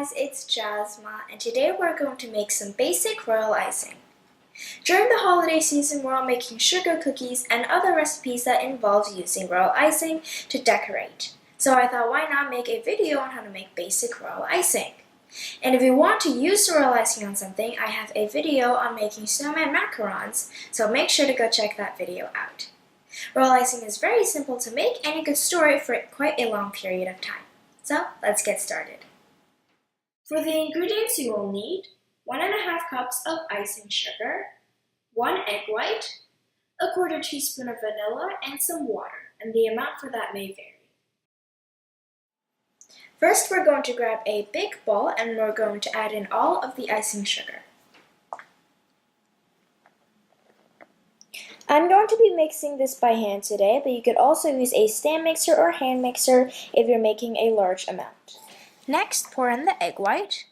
guys, it's Jasma, and today we're going to make some basic royal icing. During the holiday season, we're all making sugar cookies and other recipes that involve using royal icing to decorate. So I thought, why not make a video on how to make basic royal icing? And if you want to use royal icing on something, I have a video on making snowman macarons, so make sure to go check that video out. Royal icing is very simple to make, and you can store it for quite a long period of time. So let's get started. For the ingredients you will need 1.5 cups of icing sugar, 1 egg white, 1/4 teaspoon of vanilla, and some water, and the amount for that may vary. First, we're going to grab a big bowl and we're going to add in all of the icing sugar. I'm going to be mixing this by hand today, but you could also use a stand mixer or hand mixer if you're making a large amount. Next, pour in the egg white.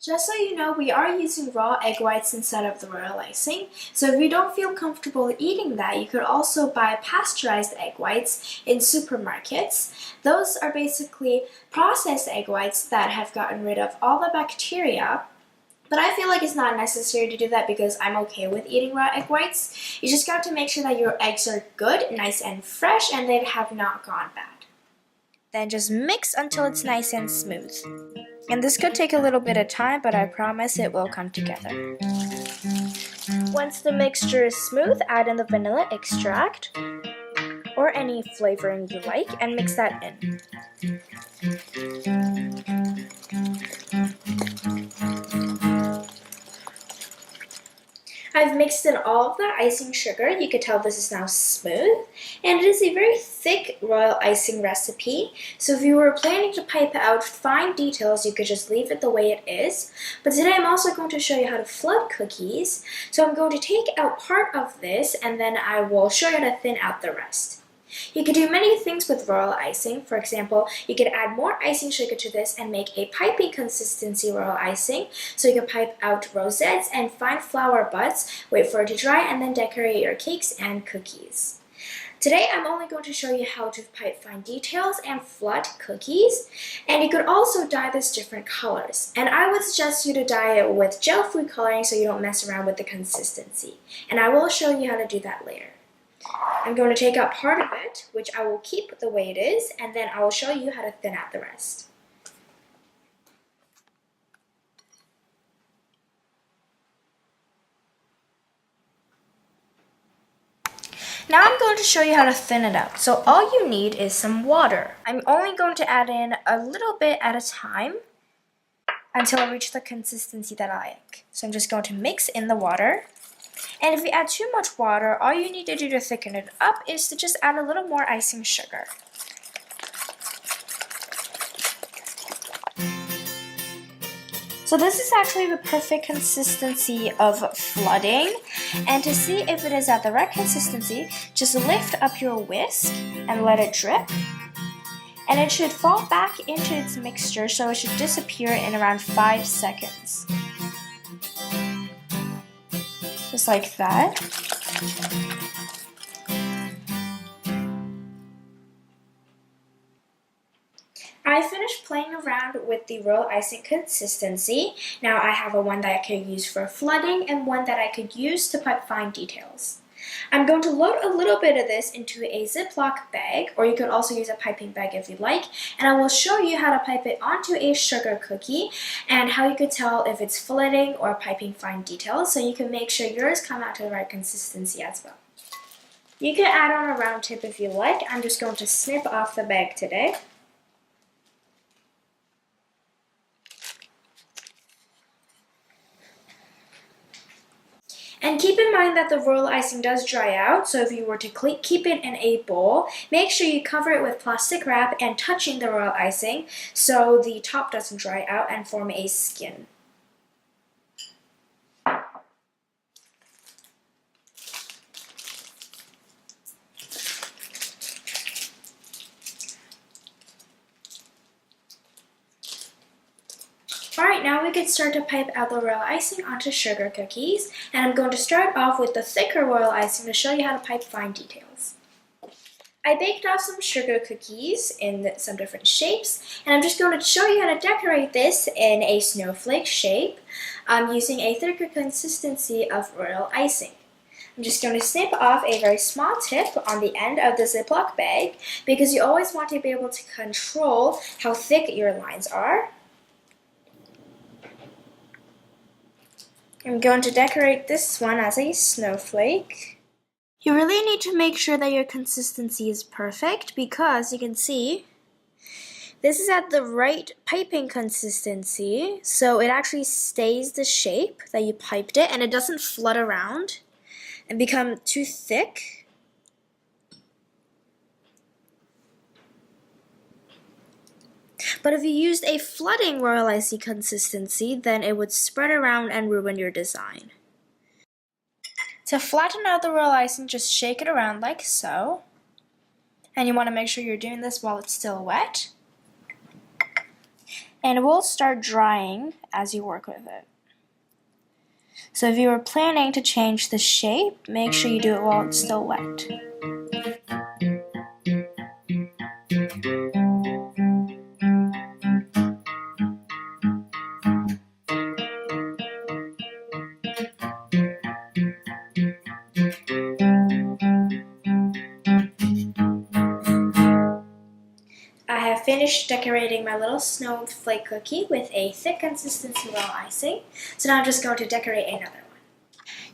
Just so you know, we are using raw egg whites instead of the royal icing, so if you don't feel comfortable eating that, you could also buy pasteurized egg whites in supermarkets. Those are basically processed egg whites that have gotten rid of all the bacteria. But I feel like it's not necessary to do that because I'm okay with eating raw egg whites. You just got to make sure that your eggs are good, nice and fresh, and they have not gone bad. Then just mix until it's nice and smooth. And this could take a little bit of time, but I promise it will come together. Once the mixture is smooth, add in the vanilla extract or any flavoring you like and mix that in. I've mixed in all of the icing sugar. You can tell this is now smooth, and it is a very thick royal icing recipe, so if you were planning to pipe out fine details, you could just leave it the way it is. But today I'm also going to show you how to flood cookies, so I'm going to take out part of this and then I will show you how to thin out the rest. You could do many things with royal icing. For example, you could add more icing sugar to this and make a piping consistency royal icing. So you can pipe out rosettes and fine flower butts, wait for it to dry, and then decorate your cakes and cookies. Today I'm only going to show you how to pipe fine details and flood cookies. And you could also dye this different colors. And I would suggest you to dye it with gel food coloring so you don't mess around with the consistency. And I will show you how to do that later. I'm going to take out part of it, which I will keep the way it is, and then I will show you how to thin out the rest. Now I'm going to show you how to thin it out. So all you need is some water. I'm only going to add in a little bit at a time until I reach the consistency that I like. So I'm just going to mix in the water. And if you add too much water, all you need to do to thicken it up is to just add a little more icing sugar. So this is actually the perfect consistency of flooding. And to see if it is at the right consistency, just lift up your whisk and let it drip. And it should fall back into its mixture, so it should disappear in around 5 seconds. Just like that. I finished playing around with the royal icing consistency. Now I have one that I could use for flooding and one that I could use to pipe fine details. I'm going to load a little bit of this into a Ziploc bag, or you could also use a piping bag if you like, and I will show you how to pipe it onto a sugar cookie and how you could tell if it's flooding or piping fine details, so you can make sure yours come out to the right consistency as well. You can add on a round tip if you like. I'm just going to snip off the bag today. And keep in mind that the royal icing does dry out, so if you were to keep it in a bowl, make sure you cover it with plastic wrap and touching the royal icing so the top doesn't dry out and form a skin. Alright, now we can start to pipe out the royal icing onto sugar cookies, and I'm going to start off with the thicker royal icing to show you how to pipe fine details. I baked off some sugar cookies in some different shapes, and I'm just going to show you how to decorate this in a snowflake shape using a thicker consistency of royal icing. I'm just going to snip off a very small tip on the end of the Ziploc bag because you always want to be able to control how thick your lines are. I'm going to decorate this one as a snowflake. You really need to make sure that your consistency is perfect because you can see this is at the right piping consistency, so it actually stays the shape that you piped it and it doesn't flood around and become too thick. But if you used a flooding royal icing consistency, then it would spread around and ruin your design. To flatten out the royal icing, just shake it around like so. And you want to make sure you're doing this while it's still wet. And it will start drying as you work with it. So if you were planning to change the shape, make sure you do it while it's still wet. I have finished decorating my little snowflake cookie with a thick consistency royal icing, so now I'm just going to decorate another one.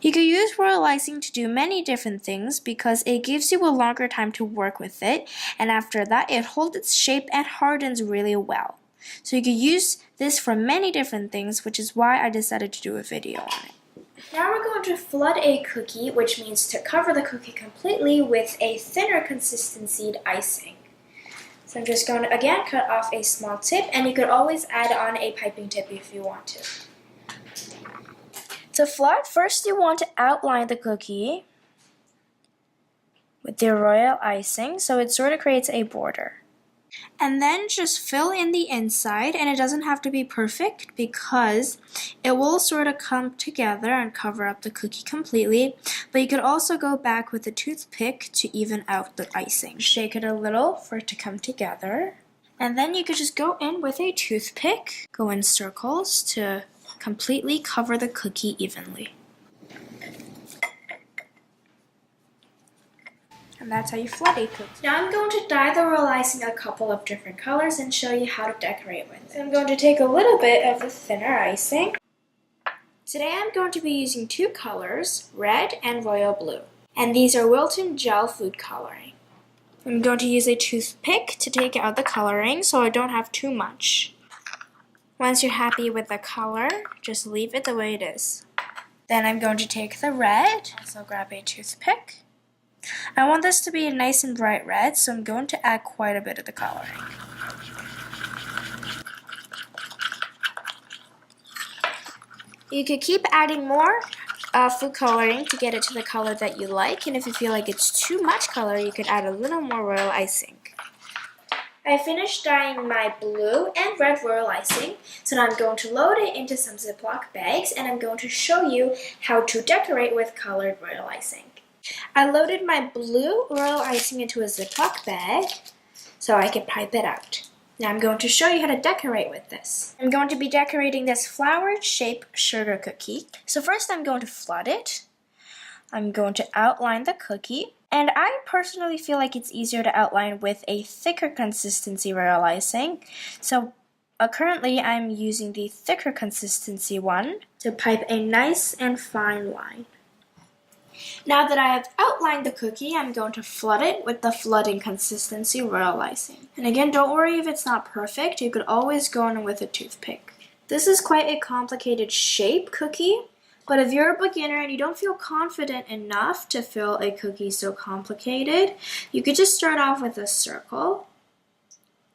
You could use royal icing to do many different things because it gives you a longer time to work with it, and after that it holds its shape and hardens really well. So you could use this for many different things, which is why I decided to do a video on it. Now we're going to flood a cookie, which means to cover the cookie completely with a thinner consistency icing. So I'm just going to, again, cut off a small tip, and you could always add on a piping tip if you want to. To flood, first you want to outline the cookie with your royal icing, so it sort of creates a border. And then just fill in the inside, and it doesn't have to be perfect because it will sort of come together and cover up the cookie completely, but you could also go back with a toothpick to even out the icing. Shake it a little for it to come together, and then you could just go in with a toothpick, go in circles to completely cover the cookie evenly. And that's how you flood a cookie. Now I'm going to dye the royal icing a couple of different colors and show you how to decorate with it. So I'm going to take a little bit of the thinner icing. Today I'm going to be using two colors, red and royal blue. And these are Wilton Gel Food Coloring. I'm going to use a toothpick to take out the coloring so I don't have too much. Once you're happy with the color, just leave it the way it is. Then I'm going to take the red, so grab a toothpick. I want this to be a nice and bright red, so I'm going to add quite a bit of the coloring. You could keep adding more food coloring to get it to the color that you like, and if you feel like it's too much color, you could add a little more royal icing. I finished dyeing my blue and red royal icing, so now I'm going to load it into some Ziploc bags, and I'm going to show you how to decorate with colored royal icing. I loaded my blue royal icing into a Ziploc bag so I can pipe it out. Now I'm going to show you how to decorate with this. I'm going to be decorating this flower-shaped sugar cookie. So first I'm going to flood it. I'm going to outline the cookie. And I personally feel like it's easier to outline with a thicker consistency royal icing. So currently I'm using the thicker consistency one to pipe a nice and fine line. Now that I have outlined the cookie, I'm going to flood it with the flooding consistency royal icing. And again, don't worry if it's not perfect. You could always go in with a toothpick. This is quite a complicated shape cookie, but if you're a beginner and you don't feel confident enough to fill a cookie so complicated, you could just start off with a circle,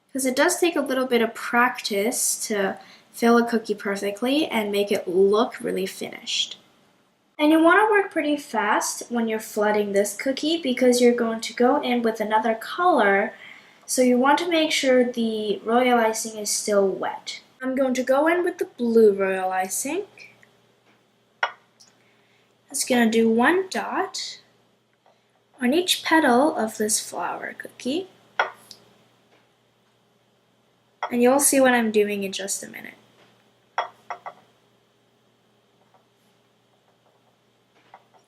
because it does take a little bit of practice to fill a cookie perfectly and make it look really finished. And you want to work pretty fast when you're flooding this cookie because you're going to go in with another color, so you want to make sure the royal icing is still wet. I'm going to go in with the blue royal icing. It's going to do one dot on each petal of this flower cookie. And you'll see what I'm doing in just a minute.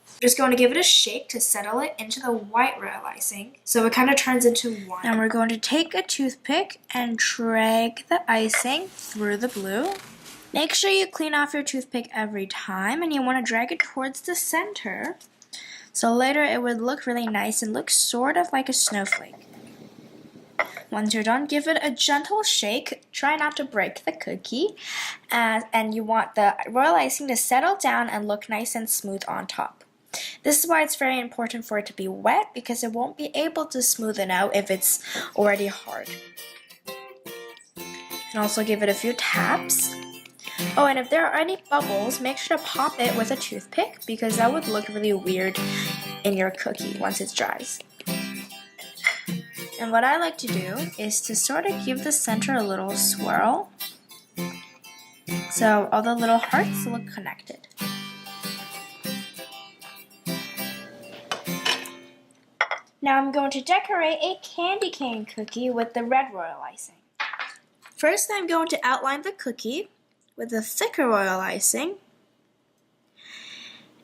I'm just going to give it a shake to settle it into the white royal icing, so it kind of turns into one. Now we're going to take a toothpick and drag the icing through the blue. Make sure you clean off your toothpick every time, and you want to drag it towards the center, so later it would look really nice and look sort of like a snowflake. Once you're done, give it a gentle shake. Try not to break the cookie, and you want the royal icing to settle down and look nice and smooth on top. This is why it's very important for it to be wet, because it won't be able to smoothen out if it's already hard. And also give it a few taps. Oh, and if there are any bubbles, make sure to pop it with a toothpick, because that would look really weird in your cookie once it dries. And what I like to do is to sort of give the center a little swirl, so all the little hearts look connected. Now I'm going to decorate a candy cane cookie with the red royal icing. First, I'm going to outline the cookie with a thicker royal icing.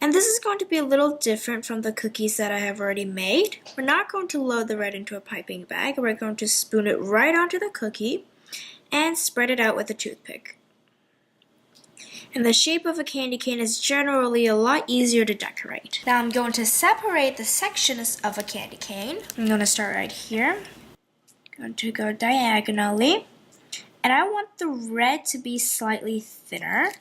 And this is going to be a little different from the cookies that I have already made. We're not going to load the red into a piping bag. We're going to spoon it right onto the cookie and spread it out with a toothpick. And the shape of a candy cane is generally a lot easier to decorate. Now I'm going to separate the sections of a candy cane. I'm going to start right here. I'm going to go diagonally. And I want the red to be slightly thinner.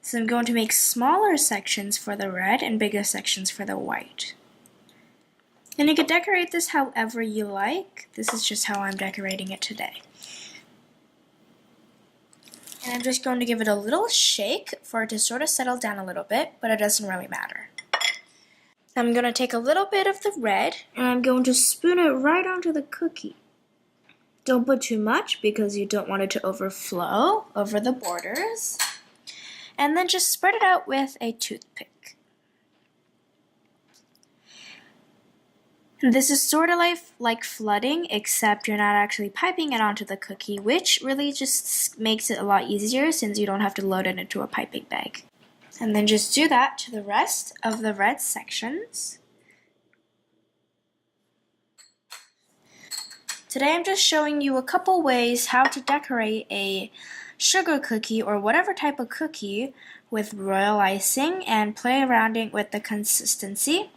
So I'm going to make smaller sections for the red and bigger sections for the white. And you can decorate this however you like. This is just how I'm decorating it today. And I'm just going to give it a little shake for it to sort of settle down a little bit, but it doesn't really matter. I'm going to take a little bit of the red and I'm going to spoon it right onto the cookie. Don't put too much because you don't want it to overflow over the borders. And then just spread it out with a toothpick. And this is sort of like flooding, except you're not actually piping it onto the cookie, which really just makes it a lot easier since you don't have to load it into a piping bag. And then just do that to the rest of the red sections. Today I'm just showing you a couple ways how to decorate a sugar cookie or whatever type of cookie with royal icing and play around with the consistency.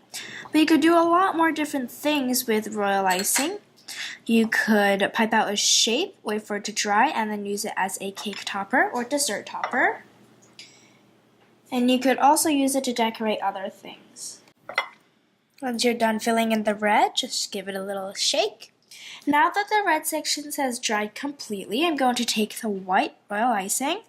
But you could do a lot more different things with royal icing. You could pipe out a shape, wait for it to dry, and then use it as a cake topper or dessert topper. And you could also use it to decorate other things. Once you're done filling in the red, just give it a little shake. Now that the red sections has dried completely, I'm going to take the white royal icing,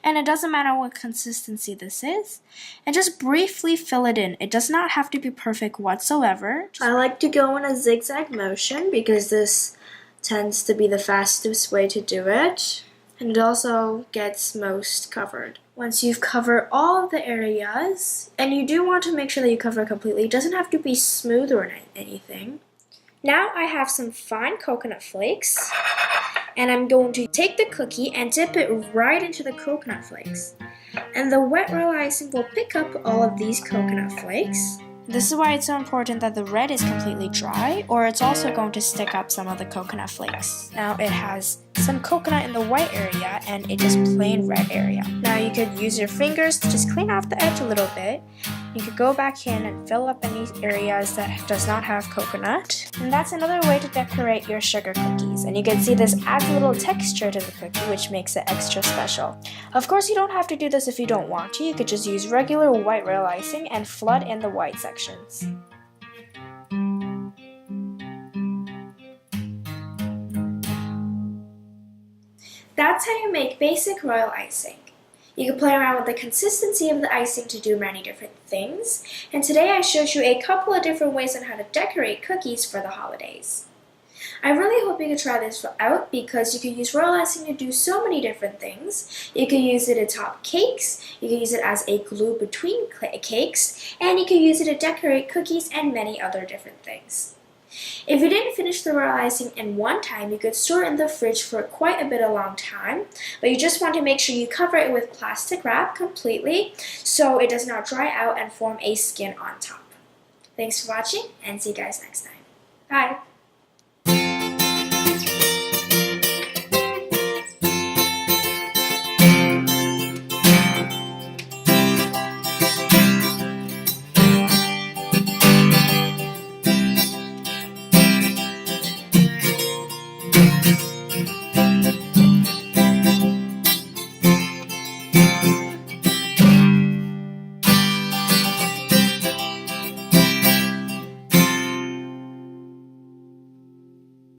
and it doesn't matter what consistency this is, and just briefly fill it in. It does not have to be perfect whatsoever. I like to go in a zigzag motion because this tends to be the fastest way to do it, and it also gets most covered. Once you've covered all of the areas, and you do want to make sure that you cover it completely, it doesn't have to be smooth or anything. Now I have some fine coconut flakes, and I'm going to take the cookie and dip it right into the coconut flakes. And the wet royal icing will pick up all of these coconut flakes. This is why it's so important that the red is completely dry, or it's also going to stick up some of the coconut flakes. Now it has some coconut in the white area and it just plain red area. Now you could use your fingers to just clean off the edge a little bit. You could go back in and fill up any areas that does not have coconut. And that's another way to decorate your sugar cookies. And you can see this adds a little texture to the cookie, which makes it extra special. Of course, you don't have to do this if you don't want to. You could just use regular white royal icing and flood in the white sections. That's how you make basic royal icing. You can play around with the consistency of the icing to do many different things, and today I showed you a couple of different ways on how to decorate cookies for the holidays. I really hope you could try this out because you could use royal icing to do so many different things. You could use it to top cakes, you could use it as a glue between cakes, and you could use it to decorate cookies and many other different things. If you didn't finish the royal icing in one time, you could store it in the fridge for quite a bit of long time, but you just want to make sure you cover it with plastic wrap completely so it does not dry out and form a skin on top. Thanks for watching, and see you guys next time. Bye!